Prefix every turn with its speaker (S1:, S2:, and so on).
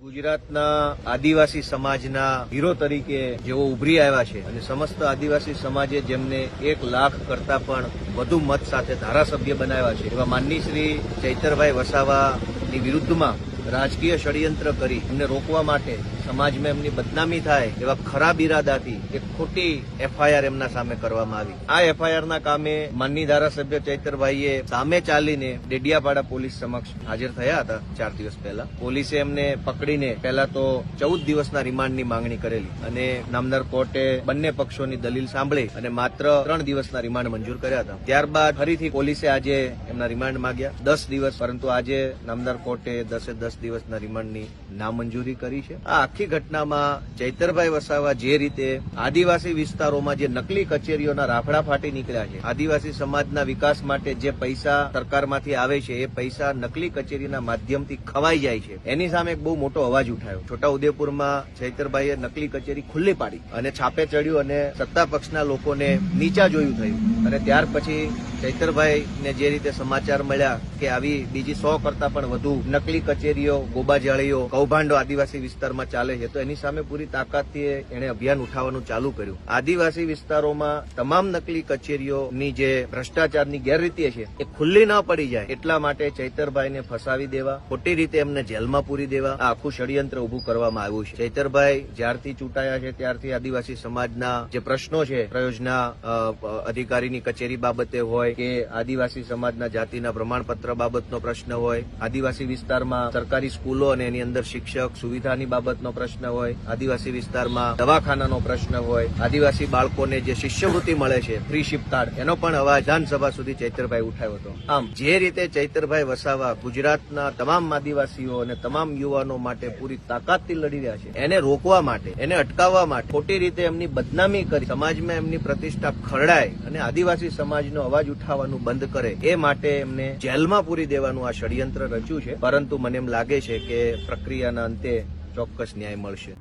S1: ગુજરાતના આદિવાસી સમાજના હીરો તરીકે જેઓ ઉભરી આવ્યા છે અને સમસ્ત આદિવાસી સમાજે જેમને 1 લાખ કરતા પણ વધુ મત સાથે ધારાસભ્ય બનાવ્યા છે એવા માનની શ્રી ચૈતરભાઈ વસાવાની વિરુદ્ધમાં રાજકીય ષડયંત્ર કરી એમને રોકવા માટે સમાજમાં એમની બદનામી થાય એવા ખરાબ ઇરાદાથી એક ખોટી એફઆઈઆર એમના સામે કરવામાં આવી। આ એફઆઈઆરના કામે માનની ધારાસભ્ય ચૈતરભાઈએ સામે ચાલીને ડેડિયાપાડા પોલીસ સમક્ષ હાજર થયા હતા 4 દિવસ પહેલા। પોલીસે એમને પકડીને પહેલા તો 14 દિવસના રિમાન્ડની માંગણી કરેલી અને નામદાર કોર્ટે બંને પક્ષોની દલીલ સાંભળી અને માત્ર 3 દિવસના રિમાન્ડ મંજૂર કર્યા હતા। ત્યારબાદ ફરીથી પોલીસે આજે એમના રિમાન્ડ માંગ્યા 10 દિવસ, પરંતુ આજે નામદાર કોર્ટે 10 દિવસના રિમાન્ડની નામંજૂરી કરી છે। આ આખી ઘટનામાં ચૈતરભાઈ વસાવા જે રીતે આદિવાસી વિસ્તારોમાં જે નકલી કચેરીઓના રાફડા ફાટી નીકળ્યા છે, આદિવાસી સમાજના વિકાસ માટે જે પૈસા સરકારમાંથી આવે છે એ પૈસા નકલી કચેરીના માધ્યમથી ખવાઈ જાય છે, એની સામે એક બહુ મોટો અવાજ ઉઠાયો। છોટાઉદેપુરમાં ચૈતરભાઈએ નકલી કચેરી ખુલ્લી પાડી અને છાપે ચડ્યું અને સત્તા પક્ષના લોકોને નીચા જોયું થયું અને ત્યાર પછી ચૈતરભાઈને જે રીતે સમાચાર મળ્યા કે આવી બીજી 100 કરતા પણ વધુ નકલી કચેરીઓ, ગોબાજાળીઓ, કૌભાંડો આદિવાસી વિસ્તારમાં ચાલે છે, તો એની સામે પૂરી તાકાતથી એણે અભિયાન ઉઠાવવાનું ચાલુ કર્યું। આદિવાસી વિસ્તારોમાં તમામ નકલી કચેરીઓની જે ભ્રષ્ટાચારની ગેરરીતિ છે એ ખુલ્લી ન પડી જાય એટલા માટે ચૈતરભાઈને ફસાવી દેવા, ખોટી રીતે એમને જેલમાં પૂરી દેવા આ આખું ષડયંત્ર ઉભું કરવામાં આવ્યું છે। ચૈતરભાઈ જ્યારથી ચૂંટાયા છે ત્યારથી આદિવાસી સમાજના જે પ્રશ્નો છે, પ્રયોજના અધિકારીની કચેરી બાબતે હોય કે આદિવાસી સમાજના જાતિના પ્રમાણપત્ર બાબતનો પ્રશ્ન હોય, આદિવાસી વિસ્તારમાં સરકારી સ્કૂલો અને એની અંદર શિક્ષક સુવિધાની બાબતનો પ્રશ્ન હોય, આદિવાસી વિસ્તારમાં દવાખાનાનો પ્રશ્ન હોય, આદિવાસી બાળકોને જે શિષ્યવૃત્તિ મળે છે, ફ્રી શિપ કાર્ડ, એનો પણ અવાજ વિધાનસભા સુધી ચૈતરભાઈ ઉઠાવ્યો હતો। આમ જે રીતે ચૈતરભાઈ વસાવા ગુજરાતના તમામ આદિવાસીઓ અને તમામ યુવાનો માટે પૂરી તાકાતથી લડી રહ્યા છે, એને રોકવા માટે, એને અટકાવવા માટે, ખોટી રીતે એમની બદનામી કરી સમાજમાં એમની પ્રતિષ્ઠા ખરડાય અને આદિવાસી સમાજનો અવાજ ઉઠાવવાનું બંધ કરે એ માટે એમને જેલમાં પૂરી દેવાનું આ ષડયંત્ર રચ્યું છે। પરંતુ મને એમ લાગે છે કે પ્રક્રિયાના અંતે ચોક્કસ ન્યાય મળશે।